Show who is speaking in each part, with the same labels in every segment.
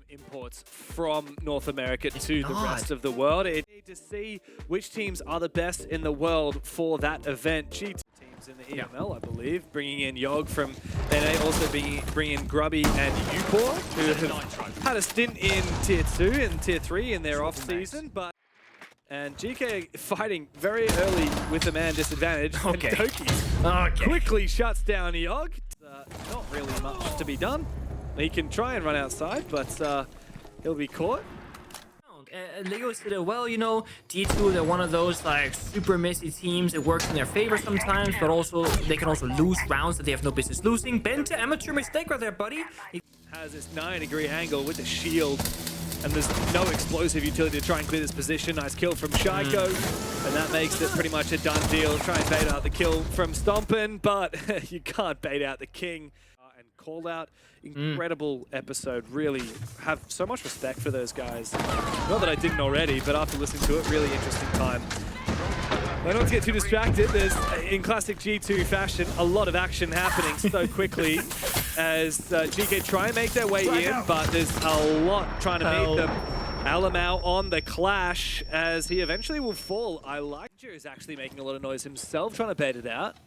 Speaker 1: imports from North America to the rest of the world. It's to see which teams are the best in the world for that event. G2 teams in the EML, I believe, bringing in Yogg from NA, also bringing in Grubby and Upor, who have had a stint in Tier 2 and Tier 3 in their off-season, but and Geekay fighting very early with a man disadvantage, and Doki quickly shuts down Yogg. Not really much to be done. He can try and run outside, but he'll be caught.
Speaker 2: Legos did it well, you know. D2, they're one of those like super messy teams. It works in their favor sometimes, but also they can also lose rounds that they have no business losing. Bent to amateur mistake right there, buddy. He
Speaker 1: has this 9-degree angle with the shield, and there's no explosive utility to try and clear this position. Nice kill from Shaiko, and that makes it pretty much a done deal. Try and bait out the kill from Stompin, but you can't bait out the king. And call out, incredible episode. Really have so much respect for those guys. Not that I didn't already, but after listening to it, really interesting time. I don't want to get too distracted. There's, in classic G2 fashion, a lot of action happening so quickly as Geekay try and make their way in, but there's a lot trying to meet them. Alamau on the clash as he eventually will fall. I like is actually making a lot of noise himself, trying to bait it out.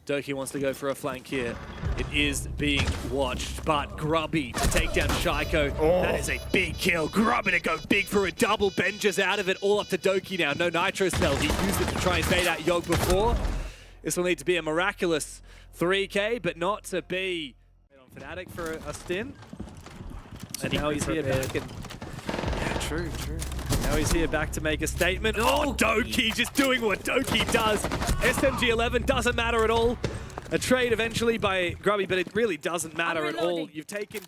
Speaker 1: Doki wants to go for a flank here. It is being watched, but Grubby to take down Shaiko. That is a big kill. Grubby to go big for a double. Benja's out of it, all up to Doki now. No nitro cell. He used it to try and bait out Yogg before. This will need to be a miraculous 3K, but not to be on Fnatic for a stint. And now he's here back. And yeah, true. Now he's here back to make a statement. Oh, Doki just doing what Doki does. SMG 11 doesn't matter at all. A trade eventually by Grubby, but it really doesn't matter at all. You've taken...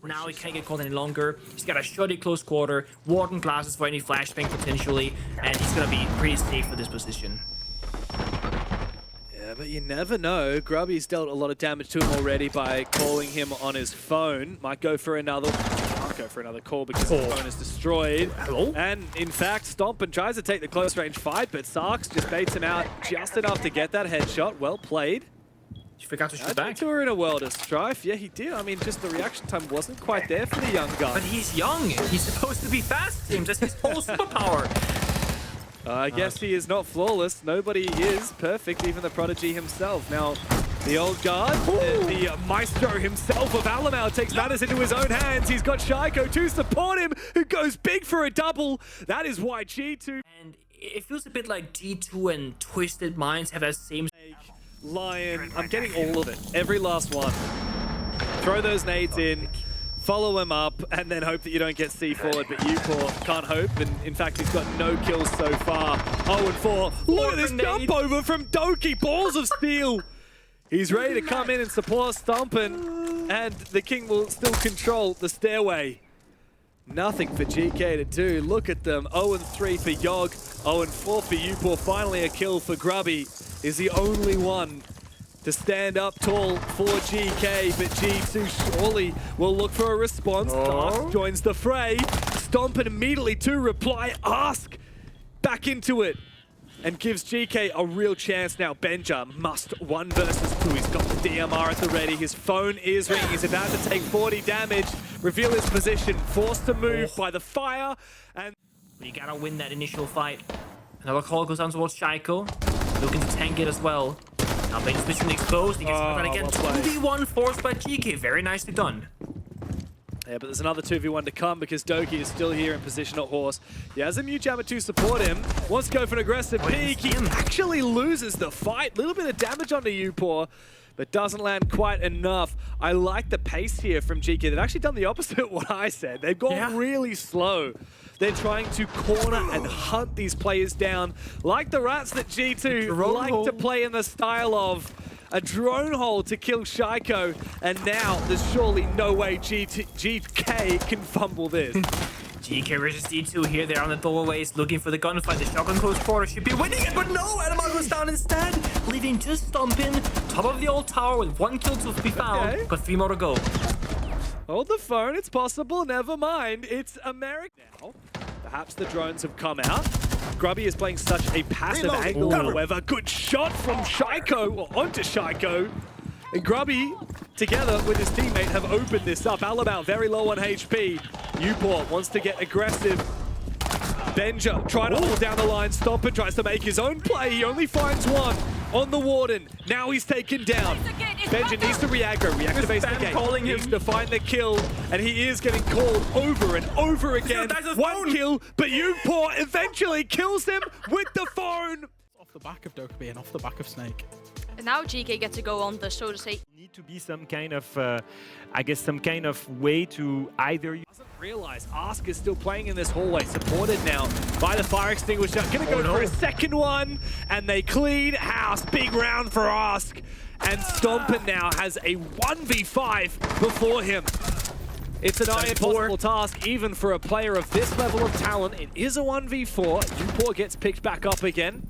Speaker 2: Now he can't get caught any longer. He's got a shoddy close quarter, Warden glasses for any flashbang potentially, and he's going to be pretty safe for this position.
Speaker 1: Yeah, but you never know. Grubby's dealt a lot of damage to him already by calling him on his phone. Might go for another... go for another call because the phone is destroyed. And in fact, Stompin tries to take the close range fight, but Sarks just baits him out just enough to get that headshot. Well played.
Speaker 2: You forgot to shoot back.
Speaker 1: We're in a world of strife. Yeah, he did. I mean, just the reaction time wasn't quite there for the young guy.
Speaker 2: But he's young. He's supposed to be fast, James. That's his whole superpower.
Speaker 1: I guess he is not flawless. Nobody is perfect, even the Prodigy himself. Now, the old guard, the maestro himself of Alamau takes matters into his own hands. He's got Shaiko to support him, who goes big for a double. That is why G2...
Speaker 2: And it feels a bit like G2 and Twisted Minds have that same...
Speaker 1: Lion, I'm getting all of it. Every last one. Throw those nades in, follow him up, and then hope that you don't get C4'd, but Upor can't hope, and in fact he's got no kills so far. 0-4. Look at this jump over from Doki, balls of steel! He's ready to come in and support Stompin', and the king will still control the stairway. Nothing for Geekay to do. Look at them. 0-3 for Yogg, 0-4 for Upor. Finally a kill for Grubby. Is the only one to stand up tall for Geekay, but G2 surely will look for a response. Dark joins the fray. Stompin' immediately to reply. Ask back into it. And gives Geekay a real chance now. Benja must 1 versus 2. He's got the DMR at the ready. His phone is ringing. He's about to take 40 damage. Reveal his position. Forced to move by the fire. And
Speaker 2: you gotta win that initial fight. Another call goes down towards Shaiko. Looking to tank it as well. Now Benja's position exposed. He gets that again. 2v1 forced by Geekay. Very nicely done.
Speaker 1: Yeah, but there's another 2v1 to come because Doki is still here in position at horse. He has a Mew Jammer to support him. Wants to go for an aggressive peek. He actually loses the fight. Little bit of damage onto Upor, but doesn't land quite enough. I like the pace here from Geekay. They've actually done the opposite of what I said. They've gone really slow. They're trying to corner and hunt these players down like the rats that G2 like to play in the style of. A drone hole to kill Shaiko, and now there's surely no way GK can fumble this.
Speaker 2: GK versus D2 here. They're on the doorways looking for the gunfight. The shotgun close quarter should be winning it, but no! Alamau goes down instead, leaving just Stompin', top of the old tower with 1 kill to be found, but 3 more to go.
Speaker 1: Hold the phone, it's possible, never mind. It's America now. Perhaps the drones have come out. Grubby is playing such a passive angle, however. Good shot from Shaiko, or onto Shaiko. And Grubby, together with his teammate, have opened this up. Alamau very low on HP. Uport wants to get aggressive. Benja trying to hold down the line. Stomper tries to make his own play. He only finds one on the Warden. Now he's taken down. Benja needs to re-aggro, reactivate the game. Needs to find the kill, and he is getting called over and over again. One kill, but Uport eventually kills him with the phone.
Speaker 3: Off the back of Dokkaebi and off the back of Snake.
Speaker 4: And now Geekay gets to go on the, so to say.
Speaker 5: Need to be some kind of, I guess, some kind of way to either.
Speaker 1: Doesn't realize Ask is still playing in this hallway, supported now by the fire extinguisher. Gonna go for a second one, and they clean house. Big round for Ask, and Stomper now has a 1v5 before him. It's an impossible task, even for a player of this level of talent. It is a 1v4. Uport gets picked back up again.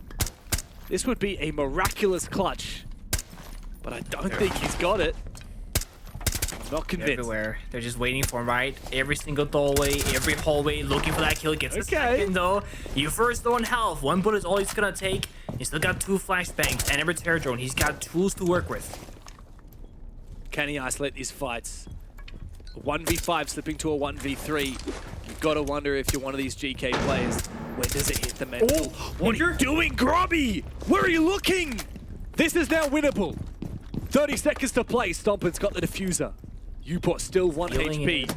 Speaker 1: This would be a miraculous clutch, but I don't think he's got it. I'm not convinced.
Speaker 2: Everywhere. They're just waiting for him, right? Every single doorway, every hallway, looking for that kill. Gets a second, though. You first low on health. One bullet is all he's gonna take. He's still got 2 flashbangs and every terror drone. He's got tools to work with.
Speaker 1: Can he isolate these fights? A 1v5 slipping to a 1v3. You've got to wonder if you're one of these GK players. When does it hit the mental? What are you doing, Grubby? Where are you looking? This is now winnable. 30 seconds to play. Stomper's got the diffuser. Uport still 1 HP.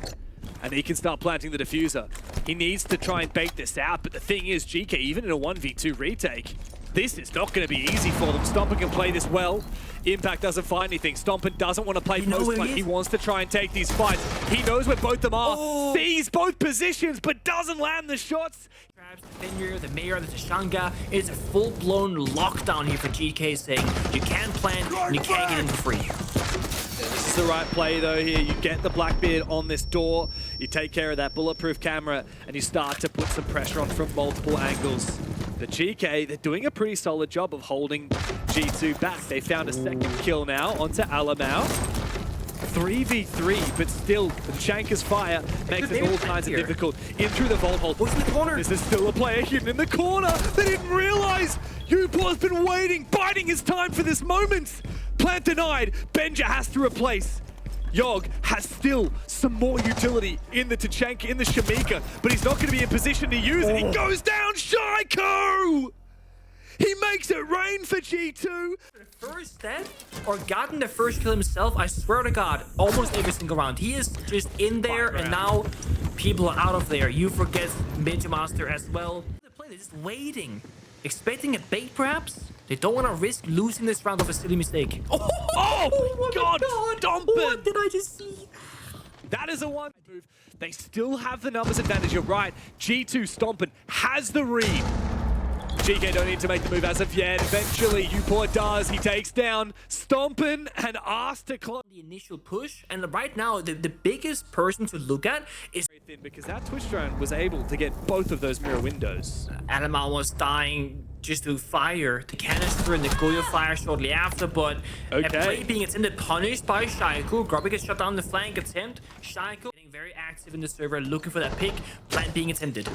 Speaker 1: And he can start planting the diffuser. He needs to try and bait this out, but the thing is, GK, even in a 1v2 retake, this is not going to be easy for them. Stomper can play this well. Impact doesn't find anything. Stomper doesn't want to play post-fight. He wants to try and take these fights. He knows where both of them are. Sees both positions, but doesn't land the shots.
Speaker 2: Grabs the Finger, the Mayor, the Tashanga. It's a full-blown lockdown here for GK, saying you can't plant and you can't get in for free.
Speaker 1: This is the right play though here. You get the Blackbeard on this door, you take care of that bulletproof camera, and you start to put some pressure on from multiple angles. The GK, they're doing a pretty solid job of holding G2 back. They found a second kill now onto Alamau. 3v3, but still, the Shanker's fire makes it all kinds of difficult. In through the vault hole.
Speaker 2: What's in the corner?
Speaker 1: This is still a player hidden in the corner. They didn't realize. Uport's been waiting, biding his time for this moment. Plant denied. Benja has to replace. Yogg has still some more utility in the Tachanka, in the Shamika, but he's not going to be in position to use it. He goes down, Shaiko! He makes it rain for G2.
Speaker 2: First dead or gotten the first kill himself, I swear to God, almost every single round. He is just in there, and now people are out of there. You forget Ninja Master as well. They're just waiting, expecting a bait perhaps. They don't want to risk losing this round of a silly mistake.
Speaker 1: Oh my God, Stomper!
Speaker 2: What did I just see?
Speaker 1: That is a one move. They still have the numbers advantage, you're right. G2 Stompin has the read. GK don't need to make the move as of yet. Eventually, Uport does. He takes down Stompin and asks to close
Speaker 2: the initial push. And right now, the biggest person to look at is
Speaker 1: very thin, because that Twitch drone was able to get both of those mirror windows.
Speaker 2: Alamau was dying just to fire the canister and the Goyo fire shortly after, but a play being attempted punished by Shaiko. Grubby gets shut down the flank attempt. Shaiko getting very active in the server, looking for that pick. Plant being attempted.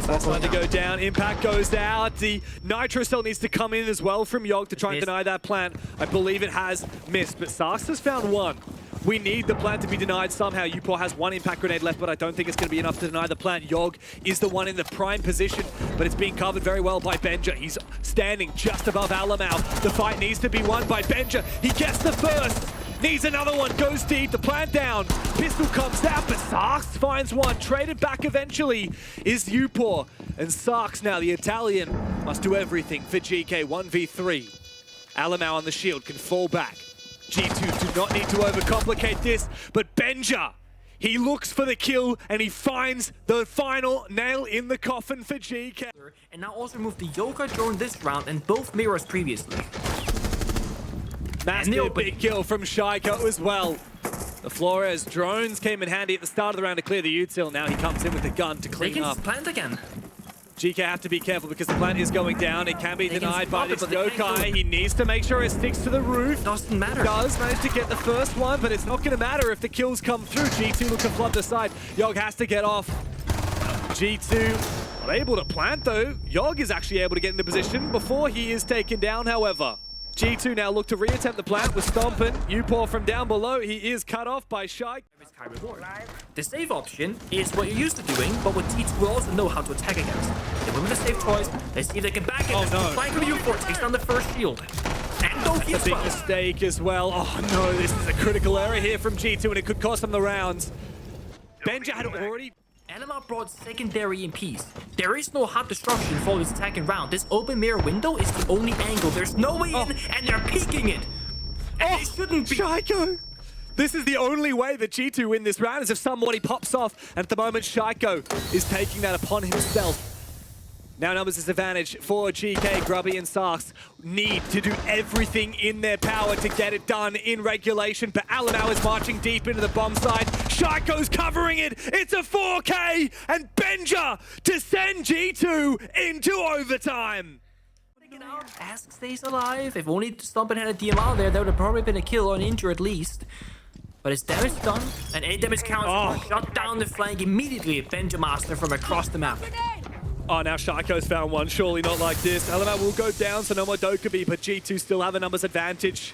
Speaker 1: That's going to go down. Impact goes out. The Nitro Cell needs to come in as well from Yogg to try and deny that plant. I believe it has missed, but Sarks has found one. We need the plant to be denied somehow. Uport has one impact grenade left, but I don't think it's going to be enough to deny the plant. Yogg is the one in the prime position, but it's being covered very well by Benja. He's standing just above Alamau. The fight needs to be won by Benja. He gets the first. Needs another one. Goes deep. The plant down. Pistol comes out, but Sarks finds one. Traded back eventually is Uport. And Sarks now, the Italian, must do everything for GK 1v3. Alamau on the shield can fall back. G2 do not need to overcomplicate this, but Benja, he looks for the kill and he finds the final nail in the coffin for GK.
Speaker 2: And now also remove the Yoga drone this round and both mirrors previously.
Speaker 1: Massive big kill from Shaiko as well. The Flores drones came in handy at the start of the round to clear the util. Now he comes in with the gun to clean up.
Speaker 2: Plant again.
Speaker 1: GK have to be careful because the plant is going down. It can be denied by this Yokai. He needs to make sure it sticks to the roof.
Speaker 2: Doesn't matter.
Speaker 1: Does manage to get the first one, but it's not going to matter if the kills come through. G2 look to flood the side. Yogg has to get off. G2 not able to plant though. Yogg is actually able to get into position before he is taken down, however. G2 now look to reattempt the plant with Stompin. Upor from down below. He is cut off by Shike.
Speaker 2: The save option is what you're used to doing, but what G2 will also know how to attack against. They win with the save choice. They see if they can back it.
Speaker 1: Oh, no.
Speaker 2: Flank with U4 takes down the first shield. And Doki as
Speaker 1: Big
Speaker 2: well.
Speaker 1: mistake as well. Oh no, this is a critical error here from G2 and it could cost them the rounds. Benja had already...
Speaker 2: LMR brought secondary EMPs. There is no hot destruction for this attacking round. This open mirror window is the only angle. There's no way in, and they're peeking it. And they shouldn't be.
Speaker 1: Shiko! This is the only way that G2 win this round is if somebody pops off. And at the moment, Shiko is taking that upon himself. Now numbers disadvantage for GK. Grubby and Sarks need to do everything in their power to get it done in regulation. But Alamau is marching deep into the bomb side. Shiko's covering it. It's a 4K. And Benja to send G2 into overtime.
Speaker 2: Ask stays alive. If only Stompin had a DMR there, that would have probably been a kill on injure at least. But his damage done, and any damage counts. Shut down the flank immediately. Benja Master from across the map.
Speaker 1: Oh, now Shiko's found one. Surely not like this. Alamau will go down, so no more Dokkaebi, but G2 still have a numbers advantage.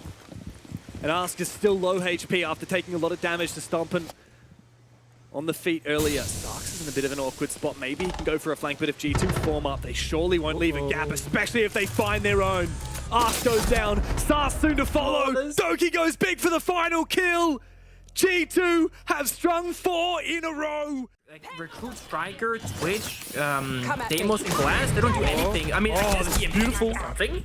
Speaker 1: And Ask is still low HP after taking a lot of damage to Stompin on the feet earlier. Starks is in a bit of an awkward spot. Maybe he can go for a flank, but if G2 form up, they surely won't leave a gap, especially if they find their own. Ask goes down. Starks soon to follow. Doki goes big for the final kill. G2 have strung 4 in a row.
Speaker 2: Like, Recruit, Striker, Twitch, Deimos, and Glass, they don't do anything. I mean,
Speaker 1: this is beautiful.
Speaker 2: Something.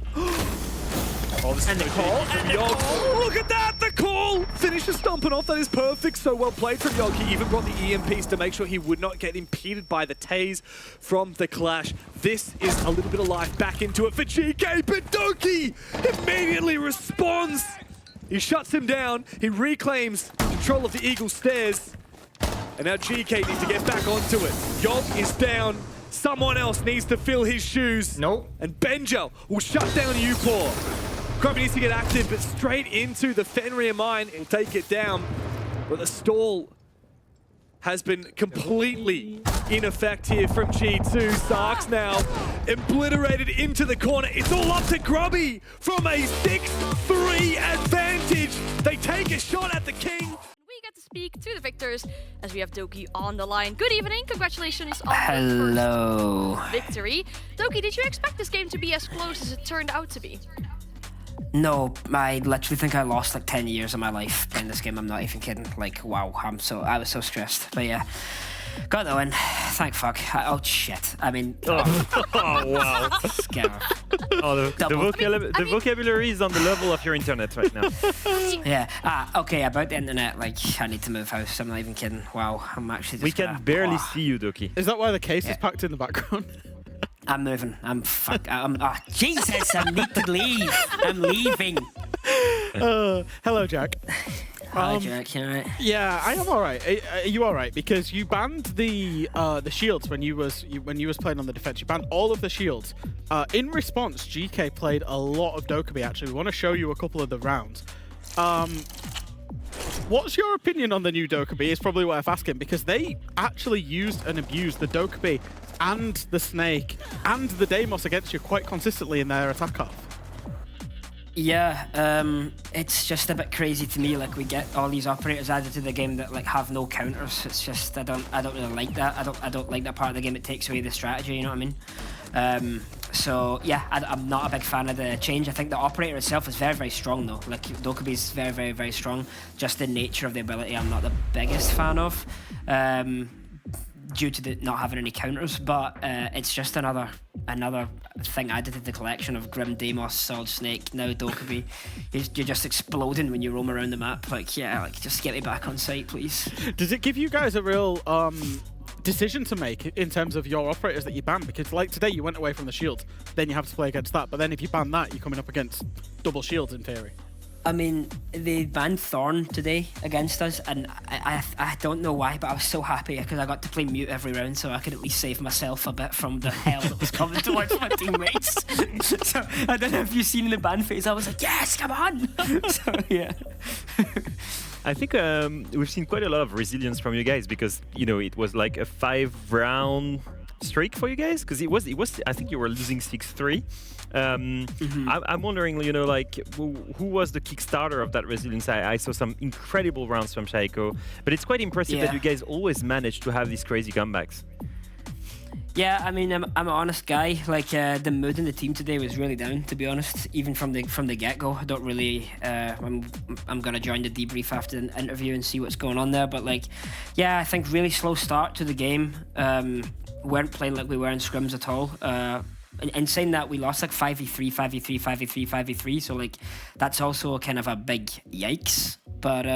Speaker 1: And the call, and Yog. Look at that, the call! Finishes Stompin off, that is perfect. So well played from Yog. He even brought the EMPs to make sure he would not get impeded by the Taze from the clash. This is a little bit of life back into it for GK, but Doki immediately responds. He shuts him down, he reclaims control of the Eagle Stairs. And now GK needs to get back onto it. Yog is down. Someone else needs to fill his shoes.
Speaker 2: Nope.
Speaker 1: And Benja will shut down Upor. Grubby needs to get active, but straight into the Fenrir mine. He'll take it down. But the stall has been completely in effect here from G2. Sarks now obliterated into the corner. It's all up to Grubby from a 6-3 advantage. They take a shot at the king.
Speaker 4: We get to speak to the victors as we have Doki on the line. Good evening, congratulations on
Speaker 6: Hello.
Speaker 4: the first victory. Doki, did you expect this game to be as close as it turned out to be?
Speaker 6: No, I literally think I lost like 10 years of my life playing this game. I'm not even kidding. Like, wow, I was so stressed. But yeah, got the win. Thank fuck. Oh shit. I mean,
Speaker 5: Oh, wow.
Speaker 6: scammer.
Speaker 5: Oh, the vocabulary is on the level of your internet right now.
Speaker 6: Yeah. Okay. About the internet, like, I need to move house. I'm not even kidding. Wow, I'm actually. Just
Speaker 5: We can barely see you, Doki.
Speaker 3: Is that why the case is packed in the background?
Speaker 6: I'm moving. Oh, Jesus! I need to leave. I'm leaving.
Speaker 3: Hello, Jack.
Speaker 6: Hi, Jack. You alright?
Speaker 3: Yeah, I am alright. Are you alright? Because you banned the shields when you was playing on the defense. You banned all of the shields. In response, GK played a lot of Dokkaebi. Actually, we want to show you a couple of the rounds. What's your opinion on the new Dokkaebi? Is probably worth asking, because they actually used and abused the Dokkaebi and the Snake and the Deimos against you quite consistently in their attack off.
Speaker 6: Yeah, it's just a bit crazy to me. Like, we get all these operators added to the game that like have no counters. It's just I don't really like that. I don't like that part of the game. It takes away the strategy. You know what I mean? So yeah, I'm not a big fan of the change. I think the operator itself is very, very strong though. Like, Dokkaebi is very, very, very strong. Just the nature of the ability, I'm not the biggest fan of. Due to not having any counters, but it's just another thing added to the collection of Grim, Deimos, Solid Snake, now Dokkaebi. You're just exploding when you roam around the map. Like, yeah, like, just get me back on site, please.
Speaker 3: Does it give you guys a real decision to make in terms of your operators that you ban? Because like today, you went away from the shield, then you have to play against that. But then if you ban that, you're coming up against double shields in theory.
Speaker 6: I mean, they banned Thorn today against us, and I don't know why, but I was so happy because I got to play mute every round, so I could at least save myself a bit from the hell that was coming towards my teammates. So I don't know if you've seen the ban phase. I was like, yes, come on. So yeah.
Speaker 5: I think we've seen quite a lot of resilience from you guys because, you know, it was like a 5-round streak for you guys? Because it was. I think you were losing 6-3. I'm wondering, you know, like who was the Kickstarter of that resilience? I saw some incredible rounds from Shaiko, but it's quite impressive that you guys always manage to have these crazy comebacks.
Speaker 6: Yeah, I mean, I'm an honest guy. Like the mood in the team today was really down, to be honest. Even from the get-go, I don't really. I'm gonna join the debrief after the interview and see what's going on there. But like, yeah, I think really slow start to the game. Weren't playing like we were in scrims at all. And saying that, we lost like 5v3, 5v3, 5v3, 5v3. So like, that's also kind of a big yikes. But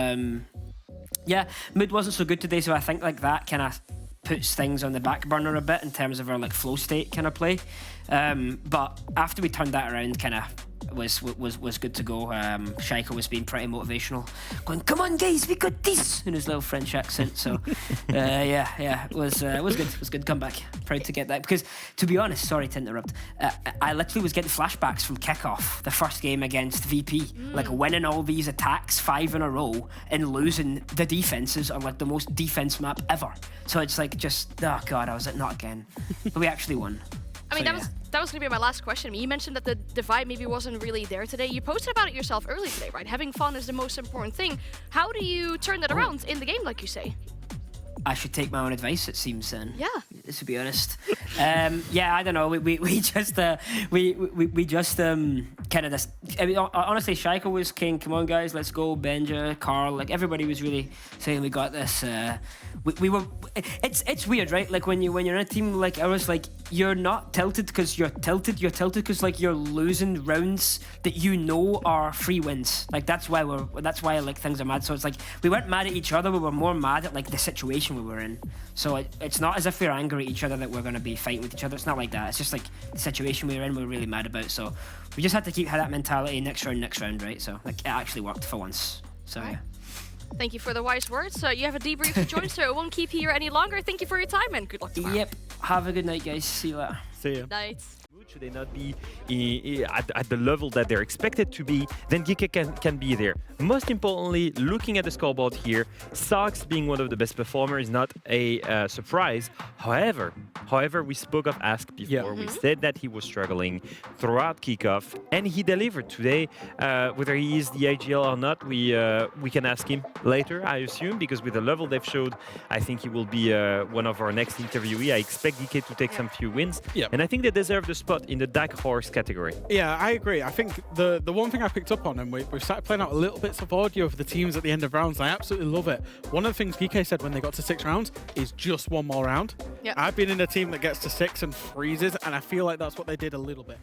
Speaker 6: yeah, mood wasn't so good today. So I think like that kind of puts things on the back burner a bit in terms of our like flow state kind of play. But after we turned that around, kind of was good to go. Shaiko was being pretty motivational, going, "Come on, guys, we got this," in his little French accent. So yeah, it was good. It was good comeback. Proud to get that, because to be honest, sorry to interrupt, I literally was getting flashbacks from Kickoff, the first game against VP, like winning all these attacks 5 in a row and losing the defenses on like the most defense map ever. So it's like just, oh god, I was like, not again. But we actually won.
Speaker 4: I mean,
Speaker 6: So,
Speaker 4: that was going to be my last question. I mean, you mentioned that the vibe maybe wasn't really there today. You posted about it yourself earlier today, right? Having fun is the most important thing. How do you turn that around in the game, like you say?
Speaker 6: I should take my own advice, it seems, then.
Speaker 4: Yeah.
Speaker 6: To be honest. Yeah, I don't know. We just kind of this. I mean, honestly, Shaiko was king. Come on, guys, let's go. Benja, Carl, like everybody was really saying we got this. We were. It's weird, right? Like when you're in a team like ours, like you're not tilted because you're tilted. You're tilted because like you're losing rounds that you know are free wins. Like that's why like things are mad. So it's like we weren't mad at each other. We were more mad at like the situation we were in. So it's not as if we're angry at each other that we're going to be fighting with each other. It's not like that. It's just like the situation we were in, we're really mad about. So we just had to keep that mentality next round, right? So like it actually worked for once. So yeah.
Speaker 4: Thank you for the wise words. You have a debrief to join, so I won't keep you here any longer. Thank you for your time and good luck tomorrow.
Speaker 6: Yep. Have a good night, guys. See you later.
Speaker 3: See ya.
Speaker 4: Night.
Speaker 5: Should they not be at the level that they're expected to be, then Geekay can be there. Most importantly, looking at the scoreboard here, Sox being one of the best performers is not a surprise. However, we spoke of Ask before.
Speaker 3: Yeah.
Speaker 5: We said that he was struggling throughout Kickoff, and he delivered today. Whether he is the IGL or not, we can ask him later, I assume, because with the level they've showed, I think he will be one of our next interviewee. I expect Geekay to take some few wins, and I think they deserve the spot in the dark horse category.
Speaker 3: Yeah, I agree. I think the one thing I picked up on, and we've started playing out a little bits of audio of the teams at the end of rounds, I absolutely love it. One of the things Geekay said when they got to 6 rounds is just one more round.
Speaker 4: Yeah.
Speaker 3: I've been in a team that gets to 6 and freezes, and I feel like that's what they did a little bit.